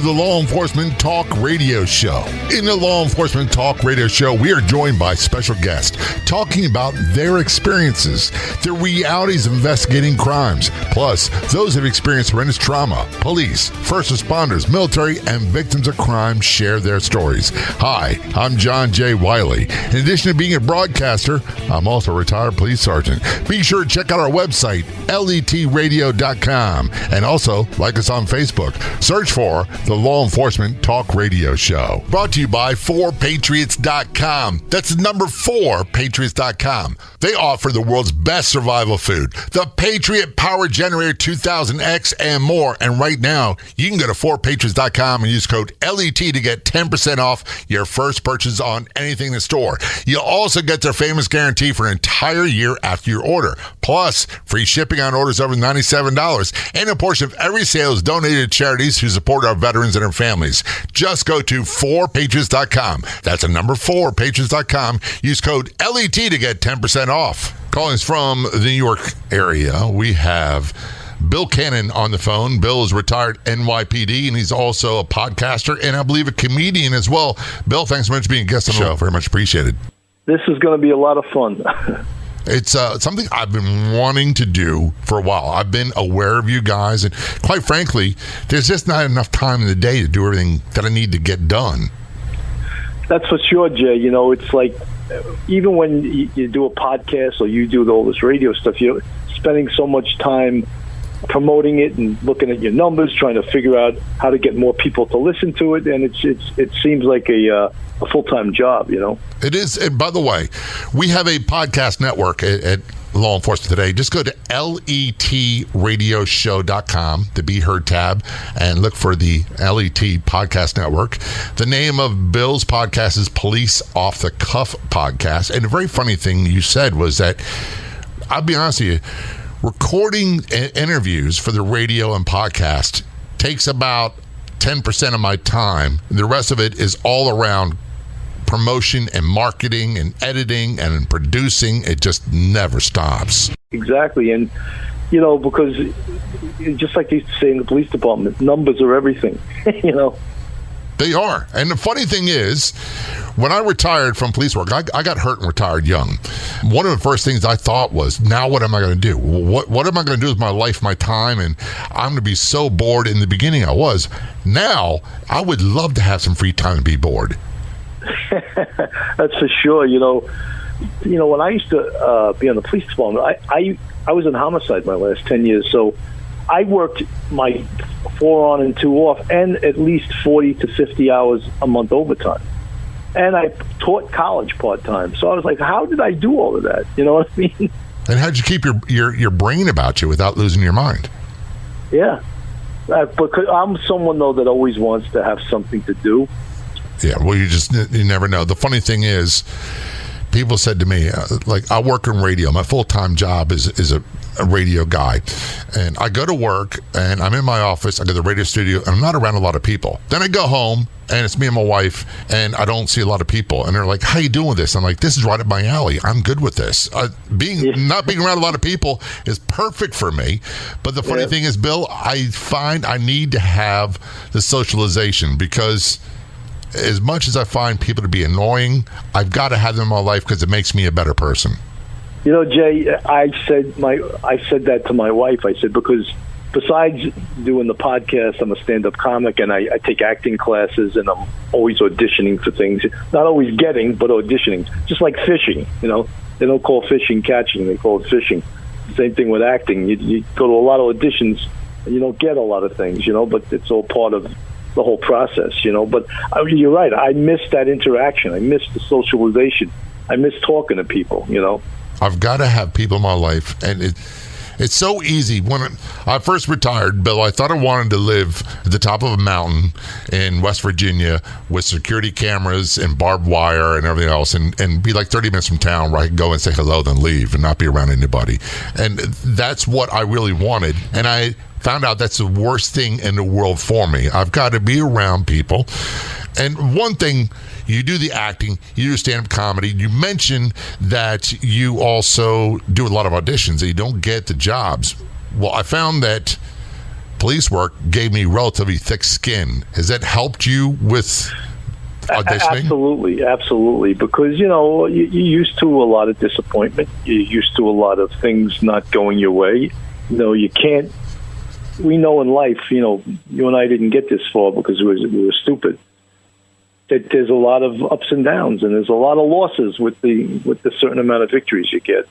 the Law Enforcement Talk Radio Show. In the Law Enforcement Talk Radio Show, we are joined by special guests talking about their experiences, the realities of investigating crimes, plus those who have experienced horrendous trauma. Police, first responders, military, and victims of crime share their stories. Hi, I'm John J. Wiley. In addition to being a broadcaster, I'm also a retired police sergeant. Be sure to check out our website, letradio.com, and also like us on Facebook. Search for the Law Enforcement Talk Radio Show. Brought to you by 4patriots.com. That's the number 4patriots.com. They offer the world's best survival food, the Patriot Power Generator 2000X and more. And right now, you can go to 4patriots.com and use code LET to get 10% off your first purchase on anything in the store. You'll also get their famous guarantee for an entire year after your order. Plus, free shipping on orders over $97. And a portion of every sale is donated to charities who support our veterans and their families. Just go to 4patriots.com. That's a number 4patriots.com. Use code LET to get 10% off. Calling us from the New York area, we have Bill Cannon on the phone. Bill is retired NYPD, and he's also a podcaster and I believe a comedian as well. Bill, thanks so much for being a guest on the show. Very much appreciated. This is going to be a lot of fun. It's something I've been wanting to do for a while. I've been aware of you guys, and quite frankly, there's just not enough time in the day to do everything that I need to get done. That's for sure, Jay. You know, it's like even when you do a podcast or you do all this radio stuff, you're spending so much time promoting it and looking at your numbers, trying to figure out how to get more people to listen to it, and it seems like a full-time job, you know? It is. And by the way, we have a podcast network at Law Enforcement Today. Just go to letradioshow.com, the Be Heard tab, and look for the LET Podcast Network. The name of Bill's podcast is Police Off the Cuff Podcast. And the very funny thing you said was that, I'll be honest with you, recording interviews for the radio and podcast takes about 10% of my time. The rest of it is all around promotion and marketing and editing and producing. It just never stops. Exactly. And, you know, because just like they used to say in the police department, numbers are everything, you know. They are. And the funny thing is, when I retired from police work, I got hurt and retired young. One of the first things I thought was, now what am I going to do? What am I going to do with my life, my time? And I'm going to be so bored. In the beginning, I was. Now, I would love to have some free time and be bored. That's for sure. You know, when I used to be on the police department, I was in homicide my last 10 years. So I worked my 4 on and 2 off, and at least 40 to 50 hours a month overtime. And I taught college part-time. So I was like, how did I do all of that? You know what I mean? And how'd you keep your brain about you without losing your mind? Yeah. Because I'm someone, though, that always wants to have something to do. Yeah, well, you never know. The funny thing is, people said to me, like, I work in radio. My full-time job is a radio guy. And I go to work, and I'm in my office. I go to the radio studio, and I'm not around a lot of people. Then I go home, and it's me and my wife, and I don't see a lot of people. And they're like, how you doing with this? I'm like, this is right up my alley. I'm good with this. Not being around a lot of people is perfect for me. But the funny thing is, Bill, I find I need to have the socialization, because as much as I find people to be annoying, I've got to have them in my life because it makes me a better person. You know, Jay, I said that to my wife. I said, because besides doing the podcast, I'm a stand-up comic, and I take acting classes, and I'm always auditioning for things. Not always getting, but auditioning. Just like fishing, you know. They don't call fishing catching, they call it fishing. Same thing with acting. You go to a lot of auditions, and you don't get a lot of things, you know, but it's all part of the whole process, you know. But you're right. I miss that interaction. I miss the socialization. I miss talking to people, you know. I've got to have people in my life, and it's so easy. When I first retired, Bill, I thought I wanted to live at the top of a mountain in West Virginia with security cameras and barbed wire and everything else, and be like 30 minutes from town where I could go and say hello, then leave and not be around anybody. And that's what I really wanted. And I found out that's the worst thing in the world for me. I've got to be around people. And one thing, you do the acting, you do stand-up comedy. You mentioned that you also do a lot of auditions and you don't get the jobs. Well, I found that police work gave me relatively thick skin. Has that helped you with auditioning? Absolutely. Because, you're used to a lot of disappointment. You're used to a lot of things not going your way. You can't. We know in life, you and I didn't get this far because we were stupid. That there's a lot of ups and downs, and there's a lot of losses with the certain amount of victories you get.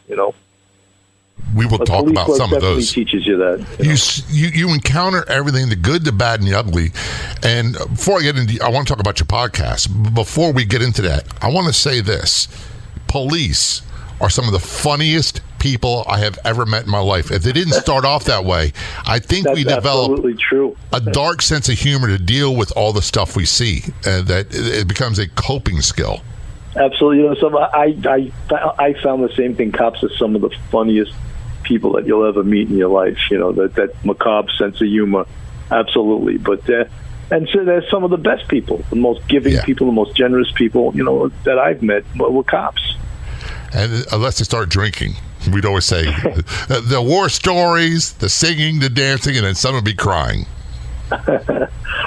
We will talk about some of those. Teaches you that. You encounter everything, the good, the bad, and the ugly. And before I get into, I want to talk about your podcast. Before we get into that, I want to say this: police are some of the funniest people I have ever met in my life. If they didn't start off that way, I think we develop a dark sense of humor to deal with all the stuff we see. That it becomes a coping skill. Absolutely. So I found the same thing. Cops are some of the funniest people that you'll ever meet in your life. That macabre sense of humor. Absolutely. But and so they're some of the best people, the most giving people, the most generous people, that I've met were cops. And unless they start drinking, we'd always say the war stories, the singing, the dancing, and then some would be crying.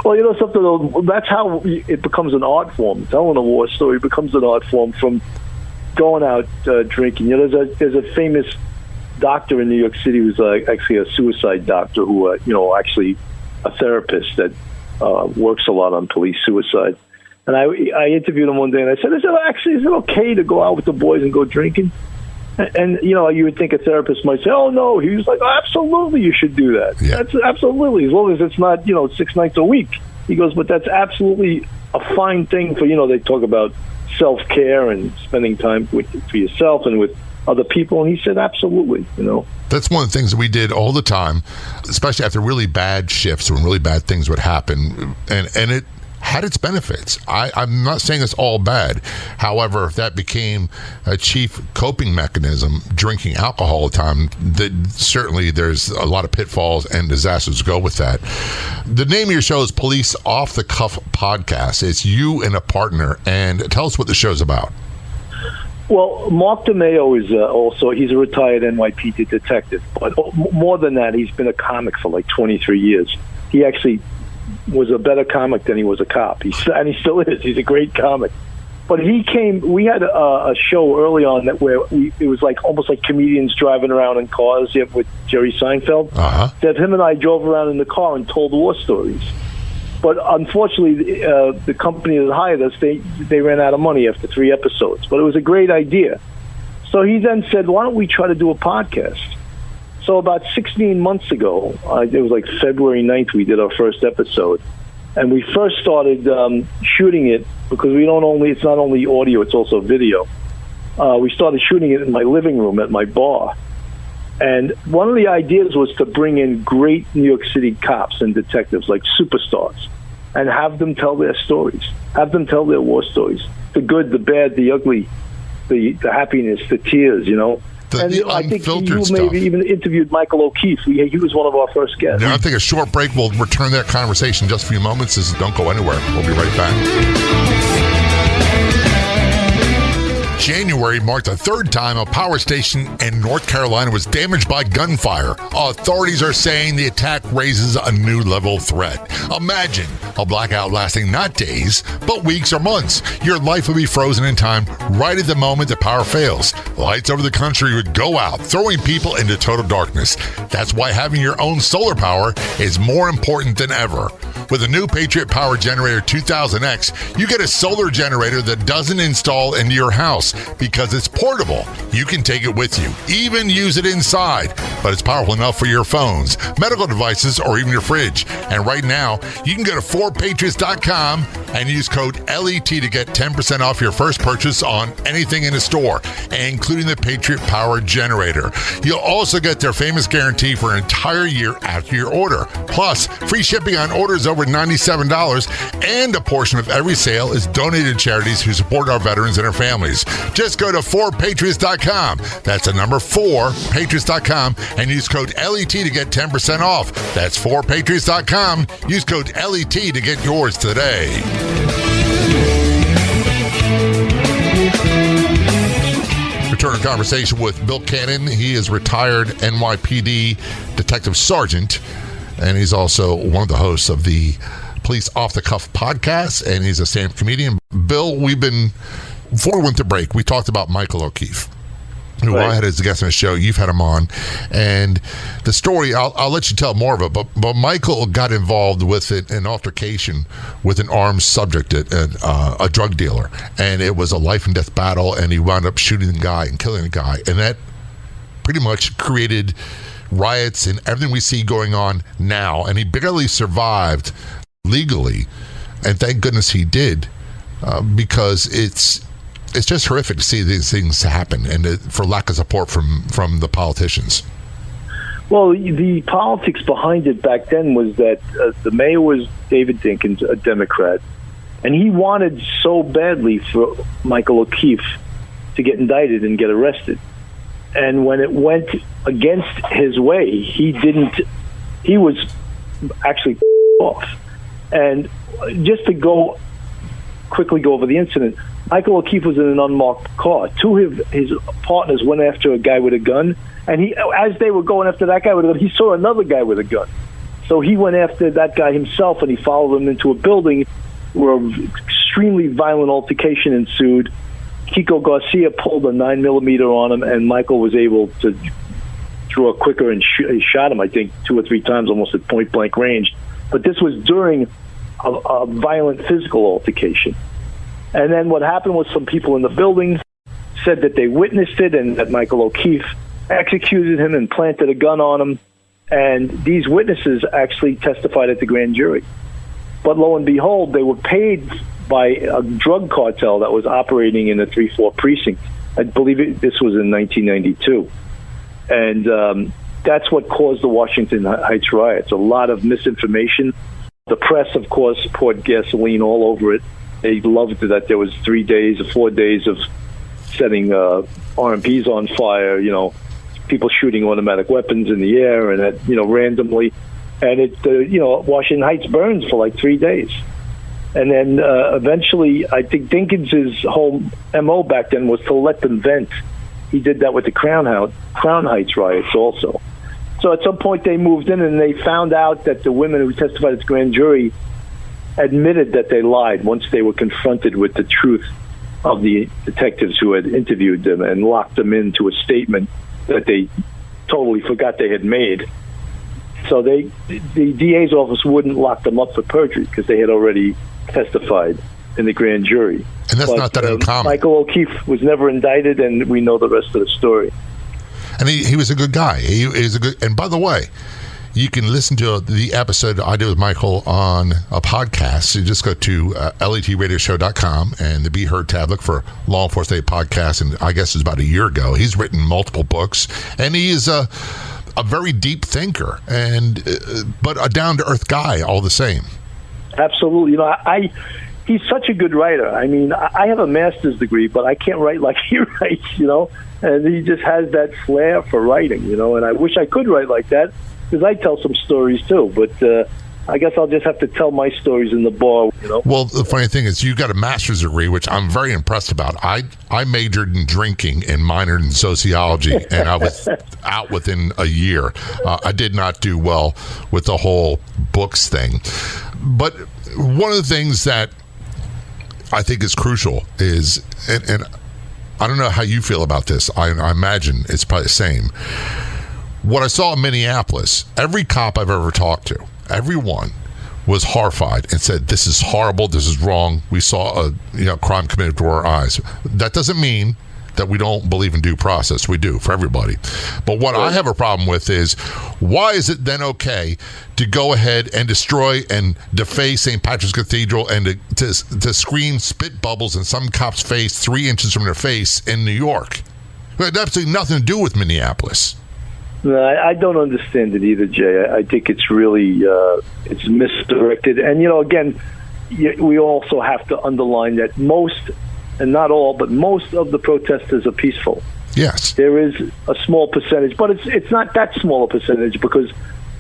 Well, something, that's how it becomes an art form. Telling a war story becomes an art form from going out drinking. There's a famous doctor in New York City who's actually a suicide doctor who, actually a therapist that works a lot on police suicide. And I interviewed him one day, and I said, is it okay to go out with the boys and go drinking? And you would think a therapist might say, oh, no. He was like, oh, absolutely, you should do that. Yeah. That's absolutely, as long as it's not, 6 nights a week. He goes, but that's absolutely a fine thing for, they talk about self-care and spending time for yourself and with other people. And he said, absolutely, That's one of the things that we did all the time, especially after really bad shifts when really bad things would happen. And it had its benefits. I'm not saying it's all bad. However, if that became a chief coping mechanism, drinking alcohol all the time, certainly there's a lot of pitfalls and disasters to go with that. The name of your show is Police Off the Cuff Podcast. It's you and a partner. And tell us what the show's about. Well, Mark DeMeo is he's a retired NYPD detective. But more than that, he's been a comic for like 23 years. He actually was a better comic than he was a cop. And he still is. He's a great comic. But we had a show early on it was like almost like comedians driving around in cars with Jerry Seinfeld. Uh-huh. That him and I drove around in the car and told war stories. But unfortunately, the company that hired us, they ran out of money after 3 episodes. But it was a great idea. So he then said, why don't we try to do a podcast? So about 16 months ago, it was like February 9th, we did our first episode. And we first started shooting it because it's not only audio, it's also video. We started shooting it in my living room at my bar. And one of the ideas was to bring in great New York City cops and detectives, like superstars, and have them tell their stories, have them tell their war stories, the good, the bad, the ugly, the happiness, the tears, The I think you maybe even interviewed Michael O'Keefe. He was one of our first guests. Now, I think a short break. We'll return that conversation in just a few moments. Don't go anywhere. We'll be right back. January marked the third time a power station in North Carolina was damaged by gunfire. Authorities are saying the attack raises a new level of threat. Imagine a blackout lasting not days, but weeks or months. Your life would be frozen in time right at the moment the power fails. Lights over the country would go out, throwing people into total darkness. That's why having your own solar power is more important than ever. With a new Patriot Power Generator 2000X, you get a solar generator that doesn't install into your house because it's portable. You can take it with you, even use it inside, but it's powerful enough for your phones, medical devices, or even your fridge. And right now, you can go to 4patriots.com and use code LET to get 10% off your first purchase on anything in the store, including the Patriot Power Generator. You'll also get their famous guarantee for an entire year after your order. Plus, free shipping on orders over $97, and a portion of every sale is donated to charities who support our veterans and their families. Just go to 4patriots.com. That's the number 4patriots.com and use code LET to get 10% off. That's 4patriots.com. Use code LET to get yours today. Return to conversation with Bill Cannon. He is retired NYPD Detective Sergeant. and he's also one of the hosts of the Police Off the Cuff podcast, and he's a stand-up comedian. Bill, before we went to break, we talked about Michael O'Keefe, who I had as a guest on the show. You've had him on, and the story, I'll let you tell more of it, but Michael got involved with an altercation with an armed subject, a drug dealer, and it was a life and death battle, and he wound up shooting the guy and killing the guy, and that pretty much created riots and everything we see going on now, and he barely survived legally, and thank goodness he did, because it's just horrific to see these things happen, and for lack of support from the politicians. Well, the politics behind it back then was that the mayor was David Dinkins, a Democrat, and he wanted so badly for Michael O'Keefe to get indicted and get arrested. And when it went against his way, he was actually off. And just to quickly go over the incident, Michael O'Keefe was in an unmarked car. Two of his partners went after a guy with a gun, and as they were going after that guy with a gun, he saw another guy with a gun. So he went after that guy himself, and he followed him into a building where an extremely violent altercation ensued. Kiko Garcia pulled a 9mm on him, and Michael was able to draw quicker and he shot him, I think, 2 or 3 times, almost at point-blank range. But this was during a violent physical altercation. And then what happened was some people in the building said that they witnessed it and that Michael O'Keefe executed him and planted a gun on him. And these witnesses actually testified at the grand jury. But lo and behold, they were paid by a drug cartel that was operating in the 3-4 precinct. I believe this was in 1992. And that's what caused the Washington Heights riots. A lot of misinformation. The press, of course, poured gasoline all over it. They loved that there was 3 days or 4 days of setting RMPs on fire, people shooting automatic weapons in the air and randomly. And Washington Heights burns for like 3 days. And then eventually, I think Dinkins' whole MO back then was to let them vent. He did that with the Crown Heights riots also. So at some point they moved in and they found out that the women who testified at the grand jury admitted that they lied once they were confronted with the truth of the detectives who had interviewed them and locked them into a statement that they totally forgot they had made. So the DA's office wouldn't lock them up for perjury because they had already testified in the grand jury. And that's not that uncommon. Michael O'Keefe was never indicted, and we know the rest of the story. And he was a good guy. He is a good. And by the way, you can listen to the episode I did with Michael on a podcast. You just go to letradioshow.com and the Be Heard tab. Look for Law Enforcement Podcast, and I guess it was about a year ago. He's written multiple books, and he is a very deep thinker, but a down-to-earth guy all the same. Absolutely. He's such a good writer. I mean, I have a master's degree, but I can't write like he writes, and he just has that flair for writing, and I wish I could write like that because I tell some stories too, but I guess I'll just have to tell my stories in the bar, Well, the funny thing is you got a master's degree, which I'm very impressed about. I majored in drinking and minored in sociology, and I was out within a year. I did not do well with the whole books thing. But one of the things that I think is crucial is, and I don't know how you feel about this. I imagine it's probably the same. What I saw in Minneapolis, every cop I've ever talked to, everyone was horrified and said, this is horrible, this is wrong. We saw a crime committed before our eyes. That doesn't mean that we don't believe in due process. We do, for everybody. But what I have a problem with is, why is it then okay to go ahead and destroy and deface St. Patrick's Cathedral and to scream spit bubbles in some cop's face 3 inches from their face in New York? It had absolutely nothing to do with Minneapolis. No, I don't understand it either, Jay. I think it's really it's misdirected. And, again, we also have to underline that most, and not all, but most of the protesters are peaceful. Yes. There is a small percentage, but it's not that small a percentage, because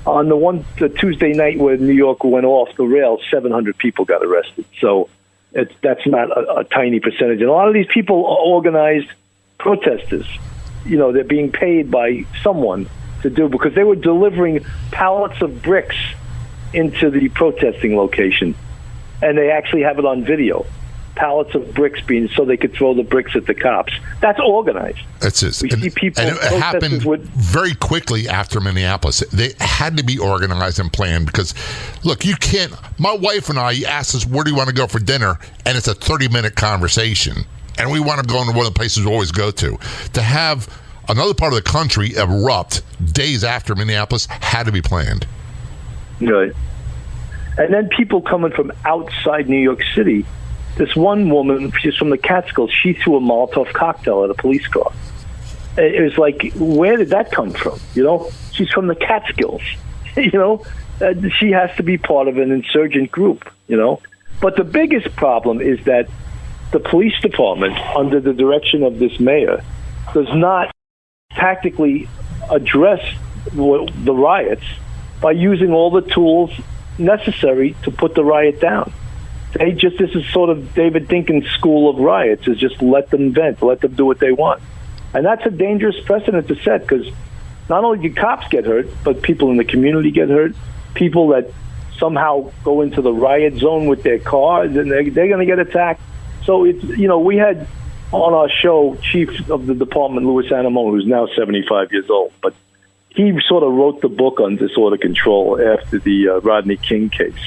on the Tuesday night where New York went off the rails, 700 people got arrested. So that's not a tiny percentage. And a lot of these people are organized protesters. They're being paid by someone to do, because they were delivering pallets of bricks into the protesting location, and they actually have it on video. Pallets of bricks being, so they could throw the bricks at the cops. That's organized. That's it. We see people. And it happened very quickly after Minneapolis. They had to be organized and planned because, look, you can't. My wife and I asked us, where do you want to go for dinner? And it's a 30-minute conversation. And we want to go into one of the places we always go to. To have another part of the country erupt days after Minneapolis had to be planned. Right. And then people coming from outside New York City. This one woman, she's from the Catskills, she threw a Molotov cocktail at a police car. It was like, where did that come from? You know, she's from the Catskills. You know, she has to be part of an insurgent group, you know. But the biggest problem is that the police department, under the direction of this mayor, does not tactically address the riots by using all the tools necessary to put the riot down. This is sort of David Dinkins' school of riots, is just let them vent, let them do what they want. And that's a dangerous precedent to set, because not only do cops get hurt, but people in the community get hurt, people that somehow go into the riot zone with their cars, and they're going to get attacked. So, it's, you know, we had on our show Chief of the Department, Louis Anamone, who's now 75 years old, but he sort of wrote the book on disorder control after the Rodney King case.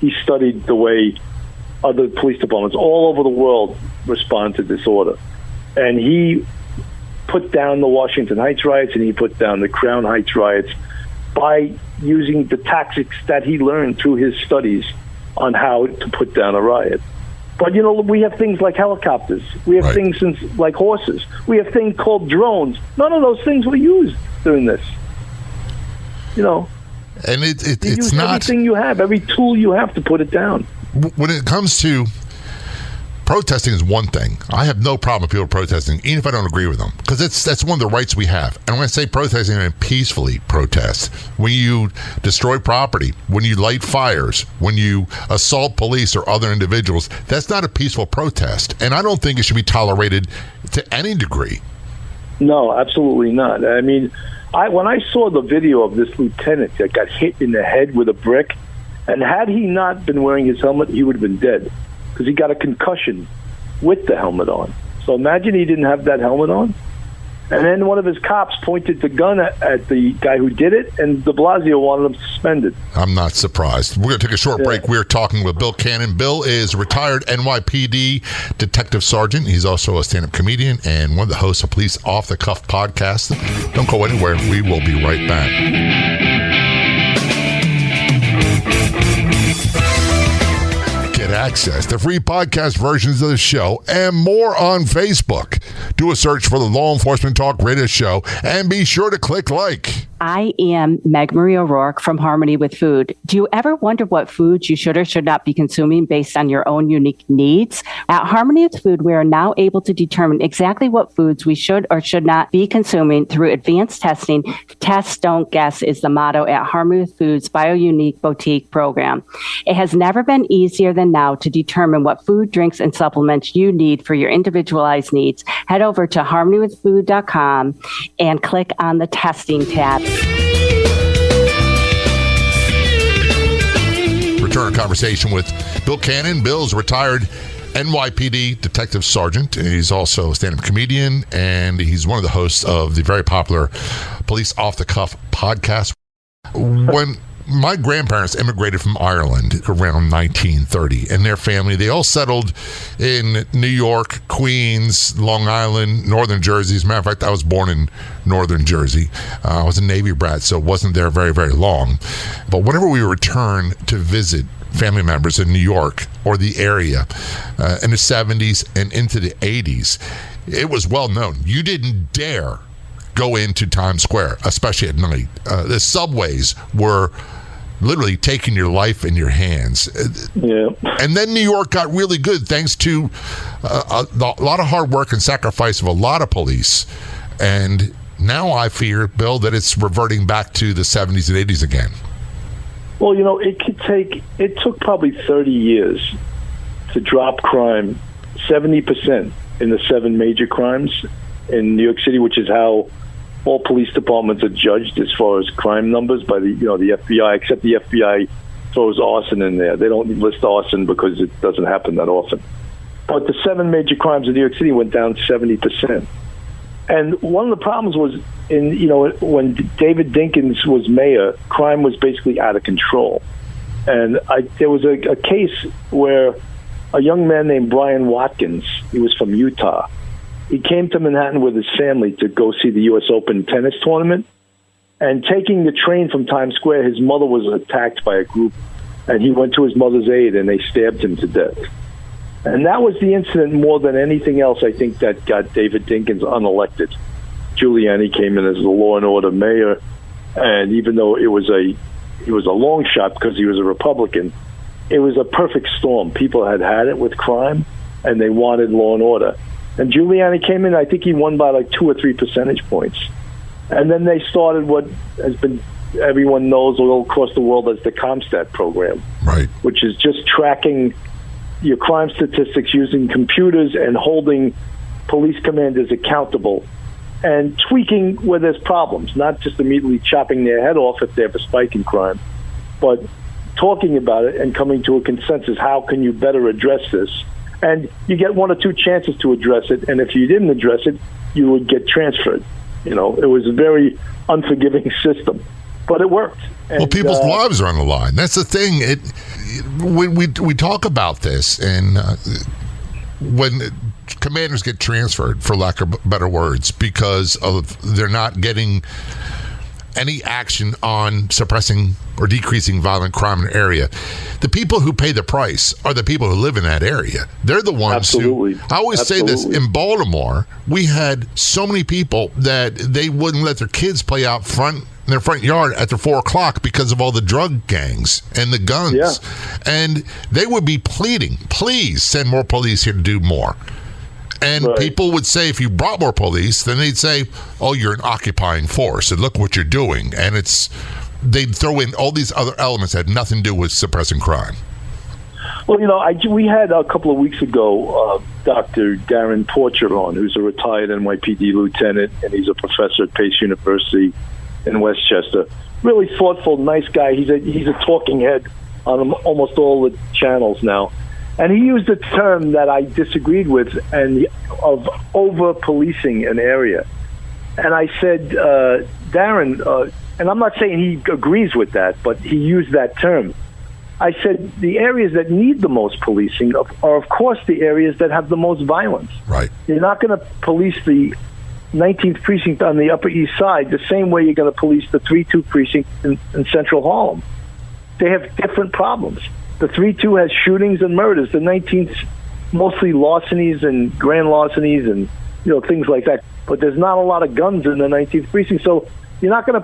He studied the way other police departments all over the world respond to disorder. And he put down the Washington Heights riots and he put down the Crown Heights riots by using the tactics that he learned through his studies on how to put down a riot. But, you know, we have things like helicopters. We have things like horses. We have things called drones. None of those things were used during this. You know. And it's use not everything you have, every tool you have to put it down. When it comes to protesting, is one thing. I have no problem with people protesting, even if I don't agree with them, because that's one of the rights we have. And when I say protesting, I mean peacefully protest. When you destroy property, when you light fires, when you assault police or other individuals, that's not a peaceful protest. And I don't think it should be tolerated to any degree. No, absolutely not. I mean, when I saw the video of this lieutenant that got hit in the head with a brick, and had he not been wearing his helmet, he would have been dead, because he got a concussion with the helmet on. So imagine he didn't have that helmet on. And then one of his cops pointed the gun at the guy who did it, and de Blasio wanted him suspended. I'm not surprised. We're going to take a short break. We're talking with Bill Cannon. Bill is retired NYPD Detective Sergeant. He's also a stand-up comedian and one of the hosts of Police Off the Cuff podcast. Don't go anywhere. We will be right back. Get access to free podcast versions of the show and more on Facebook. Do a search for the Law Enforcement Talk Radio Show and be sure to click like. I am Meg Marie O'Rourke from Harmony with Food. Do you ever wonder what foods you should or should not be consuming based on your own unique needs? At Harmony with Food, we are now able to determine exactly what foods we should or should not be consuming through advanced testing. Test, don't guess is the motto at Harmony with Food's BioUnique Boutique program. It has never been easier than now to determine what food, drinks, and supplements you need for your individualized needs. Head over to harmonywithfood.com and click on the testing tab. Return conversation with Bill Cannon. Bill's retired NYPD Detective Sergeant. He's also a stand-up comedian, and he's one of the hosts of the very popular Police Off the Cuff podcast. When my grandparents immigrated from Ireland around 1930, and their family, they all settled in New York, Queens, Long Island, Northern Jersey. As a matter of fact, I was born in Northern Jersey. I was a Navy brat, so wasn't there very, very long. But whenever we return to visit family members in New York or the area in the 70s and into the 80s, it was well known. You didn't dare go into Times Square, especially at night. The subways were literally taking your life in your hands. Yeah. And then New York got really good thanks to a lot of hard work and sacrifice of a lot of police. And now I fear, Bill, that it's reverting back to the 70s and 80s again. Well, you know, it took probably 30 years to drop crime 70% in the 7 major crimes in New York City, which is how all police departments are judged as far as crime numbers by the FBI, except the FBI throws arson in there. They don't list arson because it doesn't happen that often. But the 7 major crimes in New York City went down 70%. And one of the problems was when David Dinkins was mayor, crime was basically out of control. And there was a case where a young man named Brian Watkins, he was from Utah, he came to Manhattan with his family to go see the U.S. Open tennis tournament. And taking the train from Times Square, his mother was attacked by a group, and he went to his mother's aid, and they stabbed him to death. And that was the incident more than anything else, I think, that got David Dinkins unelected. Giuliani came in as the law and order mayor, and even though it was a long shot because he was a Republican, it was a perfect storm. People had it with crime, and they wanted law and order. And Giuliani came in, I think he won by like 2 or 3 percentage points. And then they started what has been, everyone knows all across the world as the ComStat program, right? Which is just tracking your crime statistics using computers and holding police commanders accountable and tweaking where there's problems, not just immediately chopping their head off if they have a spike in crime, but talking about it and coming to a consensus. How can you better address this? And you get 1 or 2 chances to address it, and if you didn't address it, you would get transferred. It was a very unforgiving system, but it worked. And, well, people's lives are on the line. That's the thing. We talk about this, and when commanders get transferred, for lack of better words, because they're not getting any action on suppressing or decreasing violent crime in an area, the people who pay the price are the people who live in that area. They're the ones Absolutely. who, I always say this, in Baltimore, we had so many people that they wouldn't let their kids play out front in their front yard after 4 o'clock because of all the drug gangs and the guns. Yeah. And they would be pleading, please send more police here to do more. And right. People would say, if you brought more police, then they'd say, oh, you're an occupying force, and look what you're doing. And they'd throw in all these other elements that had nothing to do with suppressing crime. Well, we had a couple of weeks ago Dr. Darren Porcher on, who's a retired NYPD lieutenant, and he's a professor at Pace University in Westchester. Really thoughtful, nice guy. He's a talking head on almost all the channels now. And he used a term that I disagreed with, of over-policing an area. And I said, Darren, and I'm not saying he agrees with that, but he used that term. I said the areas that need the most policing are, of course, the areas that have the most violence. Right. You're not going to police the 19th precinct on the Upper East Side the same way you're going to police the 3-2 precinct in Central Harlem. They have different problems. The 3-2 has shootings and murders. The 19th mostly larcenies and grand larcenies and things like that. But there's not a lot of guns in the 19th precinct, so you're not going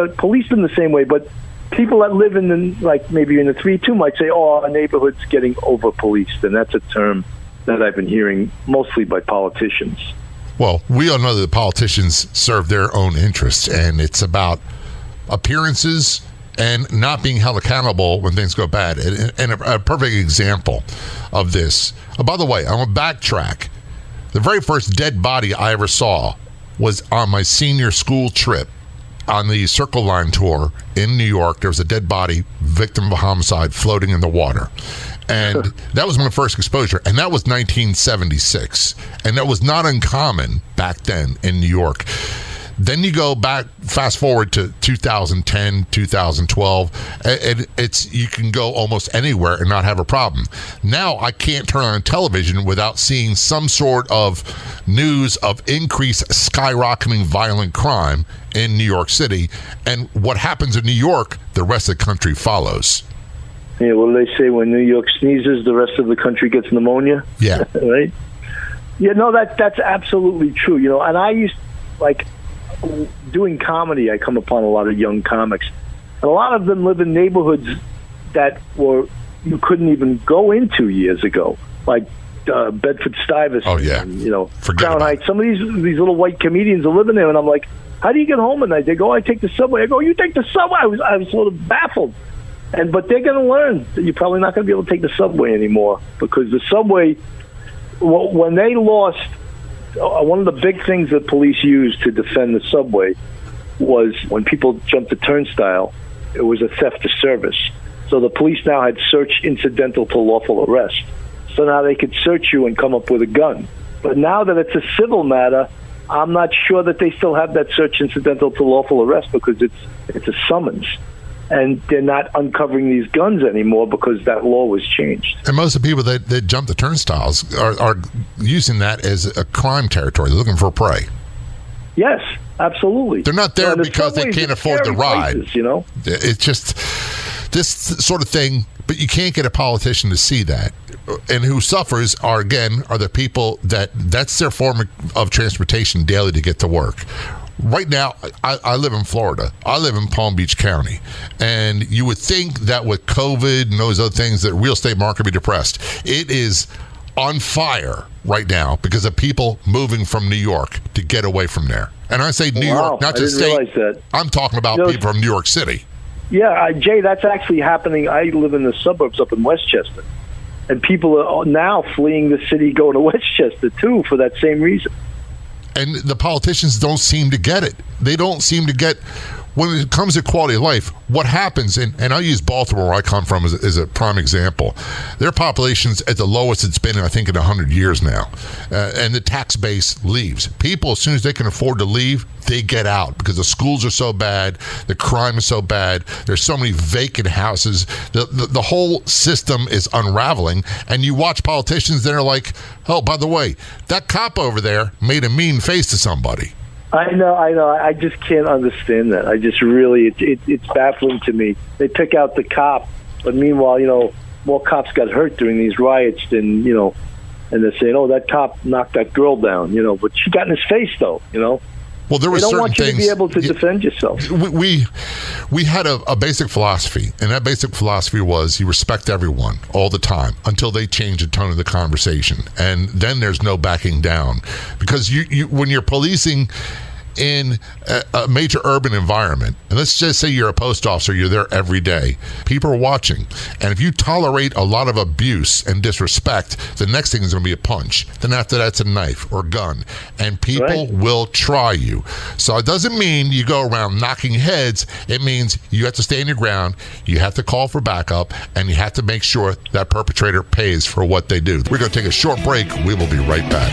to police them the same way. But people that live maybe in the 3-2 might say, "Oh, our neighborhood's getting over policed," and that's a term that I've been hearing mostly by politicians. Well, we all know that the politicians serve their own interests, and it's about appearances and not being held accountable when things go bad. And a perfect example of this. By the way, I'm going to backtrack. The very first dead body I ever saw was on my senior school trip on the Circle Line tour in New York. There was a dead body, victim of a homicide, floating in the water. And that was my first exposure. And that was 1976. And that was not uncommon back then in New York. Then you go back, fast forward to 2010, 2012, and you can go almost anywhere and not have a problem. Now I can't turn on television without seeing some sort of news of increased skyrocketing violent crime in New York City. And what happens in New York, the rest of the country follows. Yeah, well, they say when New York sneezes, the rest of the country gets pneumonia. Yeah. Right? Yeah, no, that's absolutely true. And I used, doing comedy, I come upon a lot of young comics. And a lot of them live in neighborhoods that you couldn't even go into years ago, like Bedford-Stuyvesant. Oh, yeah. And, Forget Crown Heights. Some of these little white comedians are living there, and I'm like, how do you get home at night? They go, I take the subway. I go, you take the subway? I was sort of baffled. But they're going to learn that you're probably not going to be able to take the subway anymore, because the subway, when they lost one of the big things that police used to defend the subway was when people jumped the turnstile, it was a theft of service. So the police now had search incidental to lawful arrest. So now they could search you and come up with a gun. But now that it's a civil matter, I'm not sure that they still have that search incidental to lawful arrest because it's a summons. And they're not uncovering these guns anymore because that law was changed. And most of the people that jump the turnstiles are using that as a crime territory. They're looking for prey. Yes, absolutely. They're not there because they can't afford the ride. Places, you know? It's just this sort of thing, but you can't get a politician to see that. And who suffers are the people that's their form of transportation daily to get to work. Right now, I live in Florida. I live in Palm Beach County. And you would think that with COVID and those other things, that real estate market would be depressed. It is on fire right now because of people moving from New York to get away from there. And I say New York, not just state. Realize that. I'm talking about people from New York City. Yeah, Jay, that's actually happening. I live in the suburbs up in Westchester. And people are now fleeing the city, going to Westchester, too, for that same reason. And the politicians don't seem to get it. They don't seem to get, when it comes to quality of life, what happens, and I use Baltimore, where I come from, as a prime example. Their population's at the lowest it's been, I think, in 100 years now. And the tax base leaves. People, as soon as they can afford to leave, they get out because the schools are so bad, the crime is so bad, there's so many vacant houses, the whole system is unraveling, and you watch politicians that are like, oh, by the way, that cop over there made a mean face to somebody. I know. I just can't understand that. I just really, it's baffling to me. They pick out the cop, but meanwhile, more cops got hurt during these riots than, and they're saying, oh, that cop knocked that girl down, but she got in his face, though, Well, there were certain things. They don't want you to be able to defend yourself. We had a basic philosophy, and that basic philosophy was you respect everyone all the time until they change the tone of the conversation, and then there's no backing down. Because you when you're policing in a major urban environment, and let's just say you're a post officer, you're there every day, people are watching, and if you tolerate a lot of abuse and disrespect, the next thing is going to be a punch. Then after that's a knife or gun, and people will try you. So it doesn't mean you go around knocking heads. It means you have to stand your ground, you have to call for backup, and you have to make sure that perpetrator pays for what they do. We're going to take a short break. We will be right back.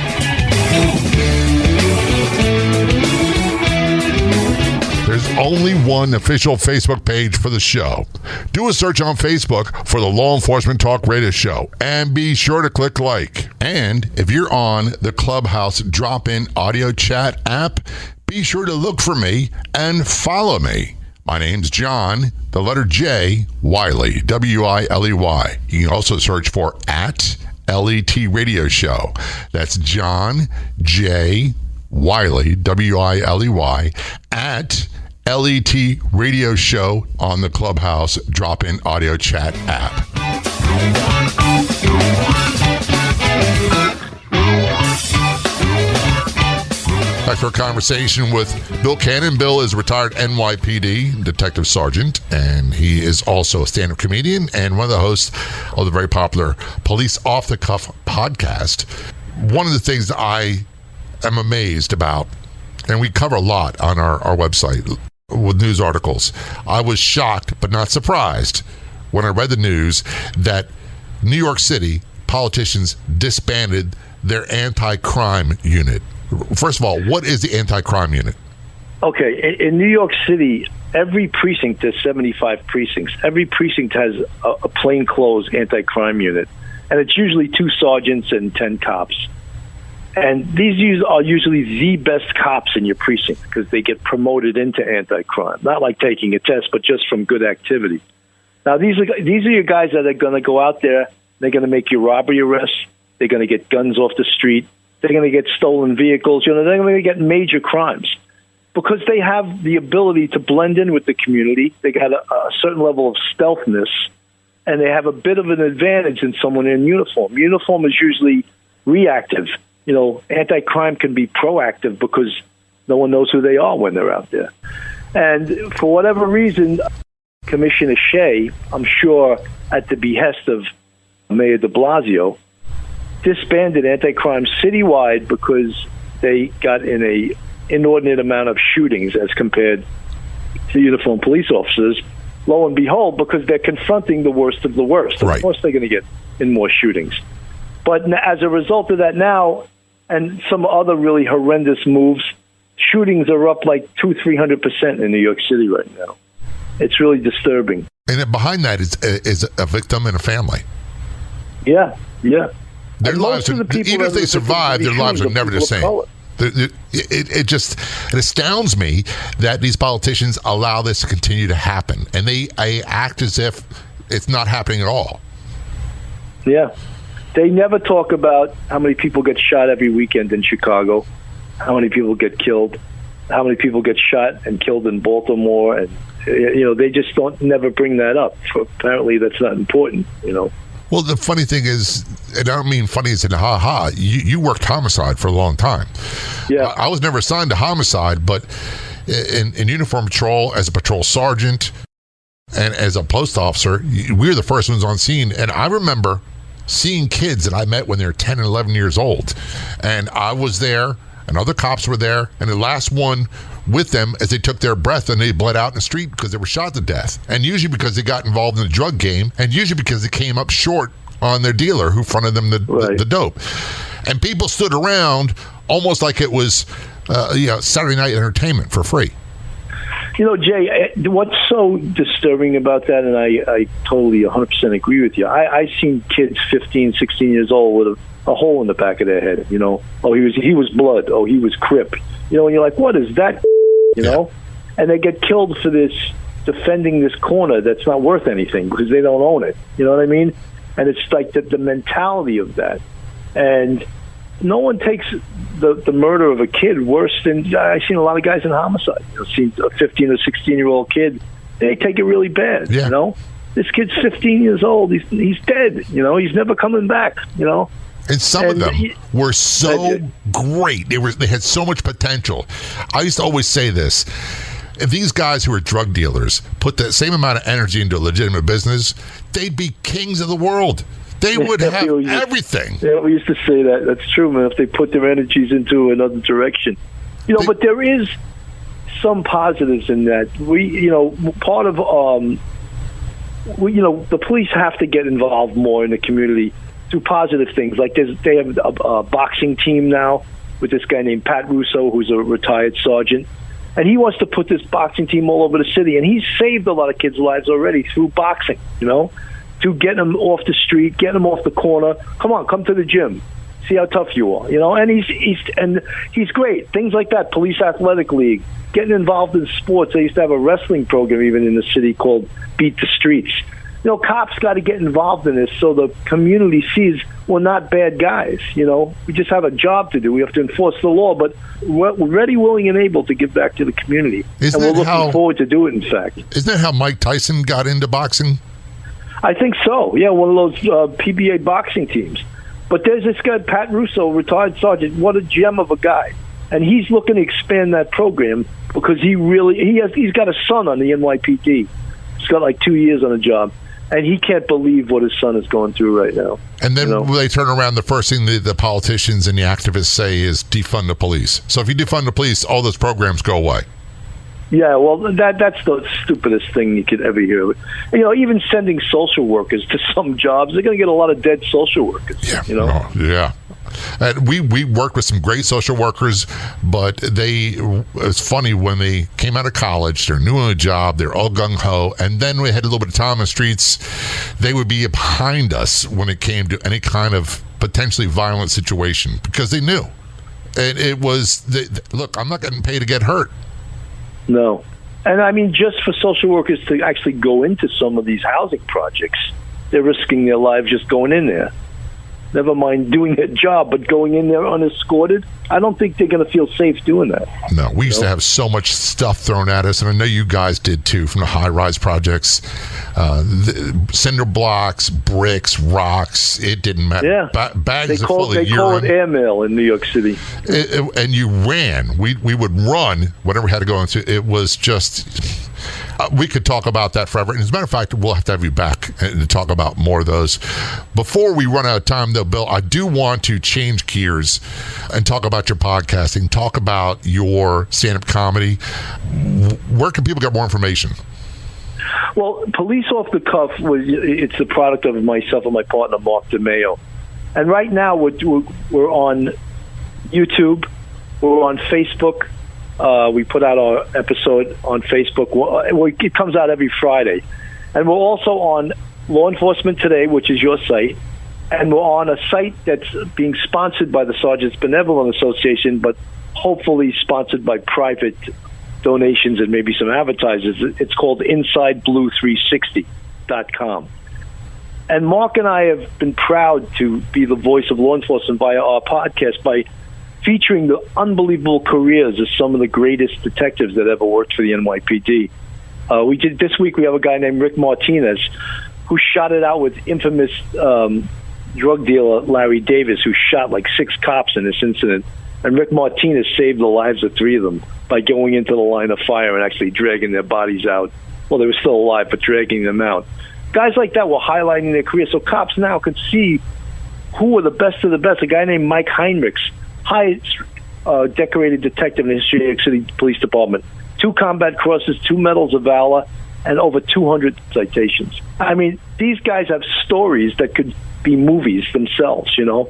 There's only one official Facebook page for the show. Do a search on Facebook for the Law Enforcement Talk Radio Show and be sure to click like. And if you're on the Clubhouse drop-in audio chat app, be sure to look for me and follow me. My name's John, the letter J, Wiley, W-I-L-E-Y. You can also search for @LET Radio Show. That's John J. Wiley, W-I-L-E-Y, @LET Radio Show on the Clubhouse drop-in audio chat app. Back for a conversation with Bill Cannon. Bill is a retired NYPD Detective Sergeant, and he is also a stand-up comedian and one of the hosts of the very popular Police Off the Cuff podcast. One of the things that I am amazed about, and we cover a lot on our website with news articles. I was shocked but not surprised when I read the news that New York City politicians disbanded their anti-crime unit. First of all, what is the anti-crime unit? Okay, in New York City, every precinct, there's 75 precincts. Every precinct has a plainclothes anti-crime unit, and it's usually 2 sergeants and 10 cops. And these are usually the best cops in your precinct because they get promoted into anti-crime. Not like taking a test, but just from good activity. Now, these are your guys that are going to go out there. They're going to make your robbery arrests. They're going to get guns off the street. They're going to get stolen vehicles. They're going to get major crimes because they have the ability to blend in with the community. They got a certain level of stealthiness, and they have a bit of an advantage in someone in uniform. Uniform is usually reactive. Anti-crime can be proactive because no one knows who they are when they're out there. And for whatever reason, Commissioner Shea, I'm sure at the behest of Mayor de Blasio, disbanded anti-crime citywide because they got in a inordinate amount of shootings as compared to uniformed police officers. Lo and behold, because they're confronting the worst of the worst. Of course they're going to get in more shootings. But as a result of that now, and some other really horrendous moves, shootings are up like 200-300% in New York City right now. It's really disturbing. And behind that is a victim and a family. Yeah. Their lives, even if they survive, their lives are never the same. It astounds me that these politicians allow this to continue to happen, and they act as if it's not happening at all. Yeah. They never talk about how many people get shot every weekend in Chicago, how many people get killed, how many people get shot and killed in Baltimore, and they just never bring that up. Apparently, that's not important. Well, the funny thing is, and I don't mean funny as in ha-ha, you worked homicide for a long time. Yeah. I was never assigned to homicide, but in uniform patrol, as a patrol sergeant and as a post officer, we were the first ones on scene. And I remember seeing kids that I met when they were 10 and 11 years old. And I was there, and other cops were there, and the last one with them as they took their breath and they bled out in the street because they were shot to death. And usually because they got involved in the drug game, and usually because they came up short on their dealer who fronted them the dope. And people stood around almost like it was Saturday night entertainment for free. Jay, what's so disturbing about that, and I totally 100% agree with you, I've seen kids 15, 16 years old with a hole in the back of their head, Oh, he was blood. Oh, he was Crip. And you're like, what is that? And they get killed for this, defending this corner that's not worth anything because they don't own it. You know what I mean? And it's like the mentality of that. And no one takes the murder of a kid worse than I've seen a lot of guys in homicide. Seen a 15 or 16-year-old kid, they take it really bad. Yeah. This kid's 15 years old. He's dead. He's never coming back. And some of them were so great. They had so much potential. I used to always say this. If these guys who are drug dealers put the same amount of energy into a legitimate business, they'd be kings of the world. They would have everything. Yeah, we used to say that. That's true, man, if they put their energies into another direction. But there is some positives in that. Part of, the police have to get involved more in the community through positive things. Like they have a boxing team now with this guy named Pat Russo, who's a retired sergeant. And he wants to put this boxing team all over the city. And he's saved a lot of kids' lives already through boxing, through getting them off the street, getting them off the corner. Come to the gym. See how tough you are, And he's great. Things like that, Police Athletic League, getting involved in sports. They used to have a wrestling program even in the city called Beat the Streets. Cops got to get involved in this so the community sees we're not bad guys. We just have a job to do. We have to enforce the law, but we're ready, willing, and able to give back to the community. And we're looking forward to do it, in fact. Isn't that how Mike Tyson got into boxing? I think so. Yeah, one of those PBA boxing teams. But there's this guy, Pat Russo, retired sergeant. What a gem of a guy. And he's looking to expand that program because he's got a son on the NYPD. He's got like 2 years on the job. And he can't believe what his son is going through right now. And then when they turn around, the first thing the politicians and the activists say is defund the police. So if you defund the police, all those programs go away. Yeah, well, that's the stupidest thing you could ever hear. Even sending social workers to some jobs, they're going to get a lot of dead social workers. Yeah, yeah. And we worked with some great social workers, but it's funny when they came out of college, they're new on a job, they're all gung-ho, and then we had a little bit of time on the streets, they would be behind us when it came to any kind of potentially violent situation because they knew. And it was, look, I'm not getting paid to get hurt. No. And I mean, just for social workers to actually go into some of these housing projects, they're risking their lives just going in there. Never mind doing their job, but going in there unescorted, I don't think they're going to feel safe doing that. No, we used to have so much stuff thrown at us, and I know you guys did too, from the high-rise projects, cinder blocks, bricks, rocks, it didn't matter. Yeah. Bags full of urine. They call it airmail in New York City. And you ran. We would run, whatever we had to go into. It was just... We could talk about that forever. And as a matter of fact, we'll have to have you back to talk about more of those. Before we run out of time, though, Bill, I do want to change gears and talk about your podcasting, talk about your stand-up comedy. Where can people get more information? Well, Police Off the Cuff, it's the product of myself and my partner, Mark DeMeo. And right now, we're on YouTube. We're on Facebook. We put out our episode on Facebook. It comes out every Friday. And we're also on Law Enforcement Today, which is your site. And we're on a site that's being sponsored by the Sergeants Benevolent Association, but hopefully sponsored by private donations and maybe some advertisers. It's called InsideBlue360.com. And Mark and I have been proud to be the voice of law enforcement via our podcast by featuring the unbelievable careers of some of the greatest detectives that ever worked for the NYPD. This week we have a guy named Rick Martinez who shot it out with infamous drug dealer Larry Davis, who shot like 6 cops in this incident. And Rick Martinez saved the lives of 3 of them by going into the line of fire and actually dragging their bodies out. Well, they were still alive, but dragging them out. Guys like that were highlighting their career, so cops now could see who were the best of the best. A guy named Mike Heinrichs, highest decorated detective in the history of New York City Police Department. 2 combat crosses, 2 medals of valor, and over 200 citations. I mean, these guys have stories that could be movies themselves, you know.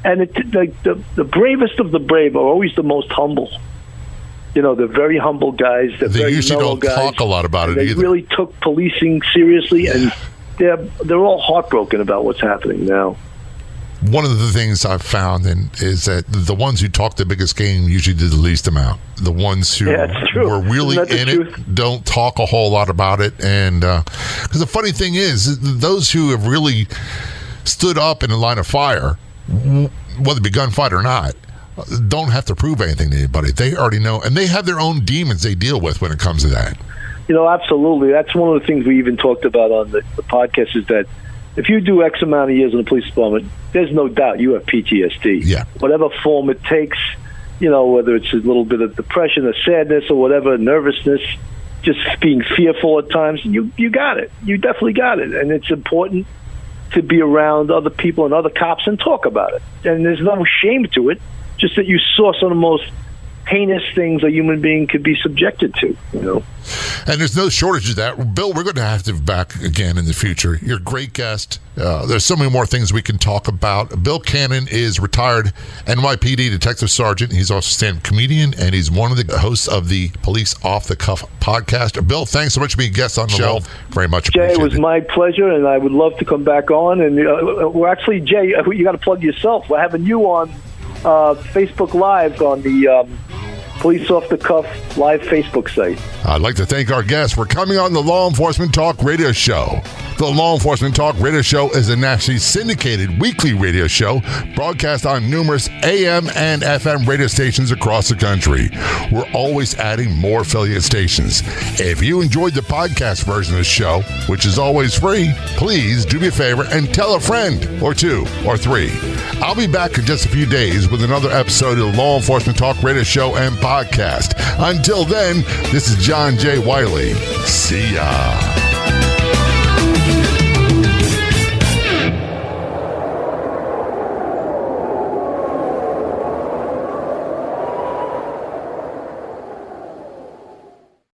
And the bravest of the brave are always the most humble. You know, they're very humble guys. They usually don't talk a lot about it either. They really took policing seriously, and they're all heartbroken about what's happening now. One of the things I've found is that the ones who talk the biggest game usually did the least amount. The ones who were really in it don't talk a whole lot about it. And because the funny thing is, those who have really stood up in the line of fire, whether it be gunfight or not, don't have to prove anything to anybody. They already know, and they have their own demons they deal with when it comes to that. You know, absolutely. That's one of the things we even talked about on the podcast, is that if you do X amount of years in the police department, there's no doubt you have PTSD. Yeah. Whatever form it takes, you know, whether it's a little bit of depression or sadness or whatever, nervousness, just being fearful at times, you got it. You definitely got it. And it's important to be around other people and other cops and talk about it. And there's no shame to it, just that you saw some of the most heinous things a human being could be subjected to, you know. And there's no shortage of that. Bill, we're going to have to have back again in the future. You're a great guest. There's so many more things we can talk about. Bill Cannon is retired NYPD Detective Sergeant. He's also a stand-up comedian, and he's one of the hosts of the Police Off the Cuff podcast. Bill, thanks so much for being a guest on the show. Very much appreciated. Jay, it was my pleasure, and I would love to come back on. And we're actually, Jay, you got to plug yourself. We're having you on Facebook Live on the Police Off the Cuff live Facebook site. I'd like to thank our guests for coming on the Law Enforcement Talk Radio Show. The Law Enforcement Talk Radio Show is a nationally syndicated weekly radio show broadcast on numerous AM and FM radio stations across the country. We're always adding more affiliate stations. If you enjoyed the podcast version of the show, which is always free, please do me a favor and tell a friend or 2 or 3. I'll be back in just a few days with another episode of the Law Enforcement Talk Radio Show and podcast. Until then, this is John J. Wiley. See ya.